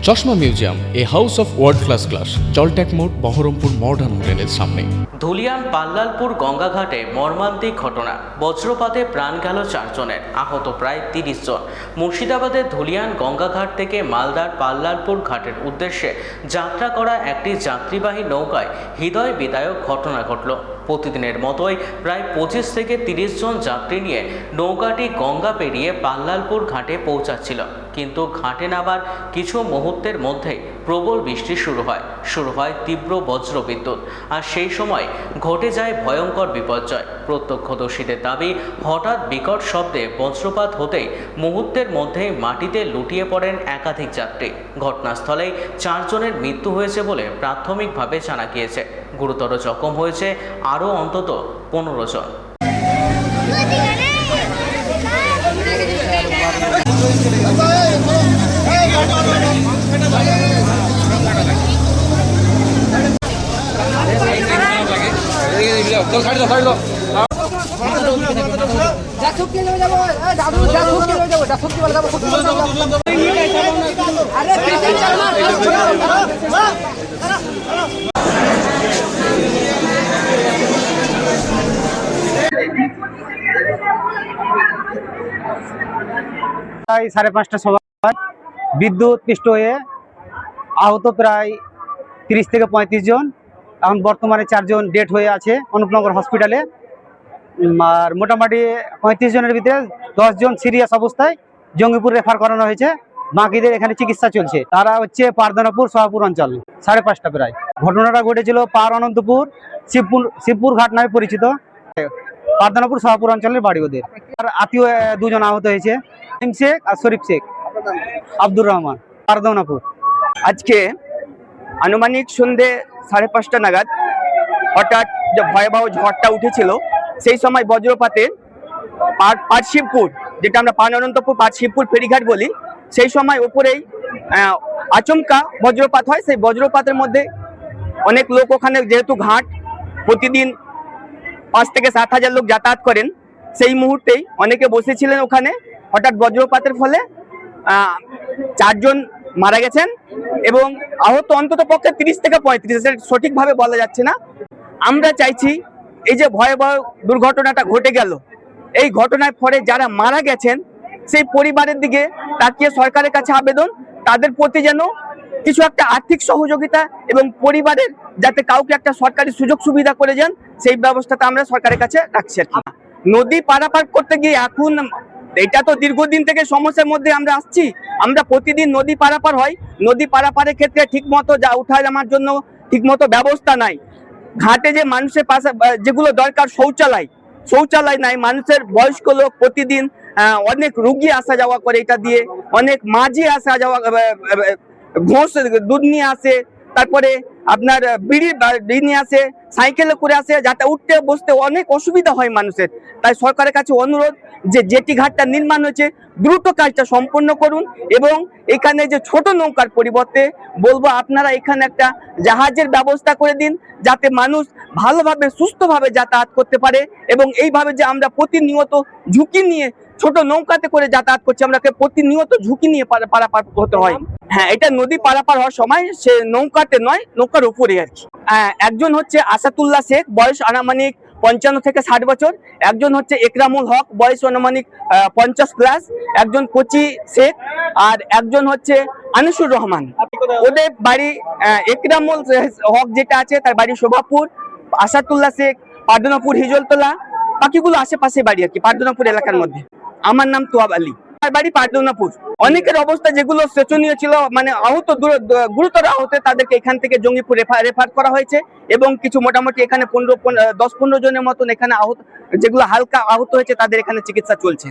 চশমা museum, a house of world class, জলট্যাক মোড়, বহরমপুর মডার্ন হোটেলের সামনে। ধুলিয়ান পাল্লালপুর গঙ্গাঘাটে মর্মান্তিক ঘটনা, বজ্রপাতে প্রাণ গেল 4 জনের, আহত প্রায় 30 জন। মুর্শিদাবাদের ধুলিয়ান গঙ্গাঘাট থেকে মালদার পাল্লালপুর ঘাটের উদ্দেশ্যে যাত্রা করা একটি যাত্রীবাহী নৌকায় হৃদয় বিদায়ক ঘটনা ঘটল। প্রতিদিনের মতোই প্রায় 25 থেকে 30 জন যাত্রী নিয়ে নৌকাটি গঙ্গা পেরিয়ে পাল্লালপুর ঘাটে পৌঁছাচ্ছিল, কিন্তু ঘাটে নামার কিছু মুহূর্তের মধ্যেই প্রবল বৃষ্টি শুরু হয় তীব্র বজ্রবিদ্যুৎ, আর সেই সময় ঘটে যায় ভয়ঙ্কর বিপর্যয়। প্রত্যক্ষদর্শীদের দাবি, হঠাৎ বিকট শব্দে বজ্রপাত হতেই মুহূর্তের মধ্যেই মাটিতে লুটিয়ে পড়েন একাধিক যাত্রী। ঘটনাস্থলেই 4 জনের মৃত্যু হয়েছে বলে প্রাথমিকভাবে জানা গিয়েছে। গুরুতর জখম হয়েছে আরও অন্তত 15 জন। প্রায় 5:30টার সময় বিদ্যুৎ পৃষ্ঠ হয়ে আহত প্রায় 30 থেকে 35 জন। এখন বর্তমানে 4 জন ডেড হয়ে আছে অনুপনগর হসপিটালে, আর মোটামুটি 35 জনের ভিতরে 10 জন সিরিয়াস অবস্থায় জঙ্গিপুর রেফার করানো হয়েছে। বাকিদের এখানে চিকিৎসা চলছে। তারা হচ্ছে পারদানাপুর সোহাপুর অঞ্চল। 5:30 প্রায় ঘটনাটা ঘটেছিল পার অনন্তপুর শিবপুর ঘাট নামে পরিচিত। পারদানাপুর সোহাপুর অঞ্চলের বাড়ি ওদের। আর আত্মীয় 2 জন আহত হয়েছে, শেখ আর শরীফ শেখ, আব্দুর রহমান, পারদানাপুর। আজকে আনুমানিক সন্ধে 5:30 নাগাদ হঠাৎ যে ভয়াবহ ঝড়টা উঠেছিল, সেই সময় বজ্রপাতে পাটশিবপুর, যেটা আমরা পান অনন্তপুর পাটশিবপুর ফেরিঘাট বলি, সেই সময় ওপরেই আচমকা বজ্রপাত হয়। সেই বজ্রপাতের মধ্যে অনেক লোক, ওখানে যেহেতু ঘাট প্রতিদিন 5 থেকে 7 হাজার লোক যাতায়াত করেন, সেই মুহূর্তেই অনেকে বসেছিলেন ওখানে। হঠাৎ বজ্রপাতের ফলে 4 জন মারা গেছেন এবং আহত অন্তত পক্ষে 30 থেকে 35, সঠিকভাবে বলা যাচ্ছে না। আমরা চাইছি এই যে ভয়াবহ দুর্ঘটনাটা ঘটে গেল, এই ঘটনার ফলে যারা মারা গেছেন সেই পরিবারের দিকে তাকিয়ে সরকারের কাছে আবেদন, তাদের প্রতি যেন কিছু একটা আর্থিক সহযোগিতা এবং পরিবারের যাতে কাউকে একটা সরকারি সুযোগ সুবিধা করে যান, সেই ব্যবস্থাটা আমরা সরকারের কাছে রাখছি। নদী পারাপার করতে গিয়ে এখন এটা তো দীর্ঘদিন থেকে সমস্যার মধ্যে আমরা আসছি। আমরা প্রতিদিন নদী পারাপার হয়, নদী পারাপারের ক্ষেত্রে ঠিকমতো যা উঠা নামার জন্য ঠিকমতো ব্যবস্থা নাই। ঘাটে যে মানুষের পাশে যেগুলো দরকার, শৌচালয় নাই। মানুষের বয়স্ক লোক প্রতিদিন অনেক রুগী আসা যাওয়া করে, এটা দিয়ে অনেক মাঝি আসা যাওয়া, ঘোষ দুধ নিয়ে আসে, তারপরে আপনার বিড়ি নিয়ে আসে, সাইকেলে করে আসে, যাতে উঠতে বসতে অনেক অসুবিধা হয় মানুষের। তাই সরকারের কাছে অনুরোধ যে জেটি ঘাটটা নির্মাণ হয়েছে দ্রুত কাজটা সম্পন্ন করুন, এবং এখানে যে ছোট নৌকার পরিবর্তে বলবো আপনারা এখানে একটা জাহাজের ব্যবস্থা করে দিন, যাতে মানুষ ভালোভাবে সুস্থভাবে যাতায়াত করতে পারে। এবং এইভাবে যে আমরা প্রতিনিয়ত ঝুঁকি নিয়ে ছোট নৌকাতে করে যাতায়াত করছি, আমরা প্রতিনিয়ত ঝুঁকি নিয়ে পারাপার হতে হয়। হ্যাঁ, এটা নদী পারাপার হওয়ার সময় সে নৌকাতে নয়, নৌকার উপরে আর কি। একজন হচ্ছে আসাতুল্লাহ শেখ, বয়স আনুমানিক 55 থেকে 60 বছর। একজন হচ্ছে একরামুল হক, বয়স আনুমানিক 50+। একজন কোচি শেখ, আর একজন হচ্ছে আনিসুর রহমান। ওদের বাড়ি একরামুল হক যেটা আছে তার বাড়ি শোভাপুর, আসাতুল্লাহ শেখ পারদানাপুর হিজলতলা, বাকিগুলো আশেপাশে বাড়ি আর কি, পারদানাপুর এলাকার মধ্যে। আমার নাম তোয়াব আলী, আর বাড়ি পারদানাপুর। অনেকের অবস্থা যেগুলো শোচনীয় ছিল, মানে আহত গুরুতর আহত, তাদেরকে এখান থেকে জঙ্গিপুর রেফার করা হয়েছে। এবং কিছু মোটামুটি এখানে 10-15 জনের মতন এখানে আহত, যেগুলো হালকা আহত হয়েছে, তাদের এখানে চিকিৎসা চলছে।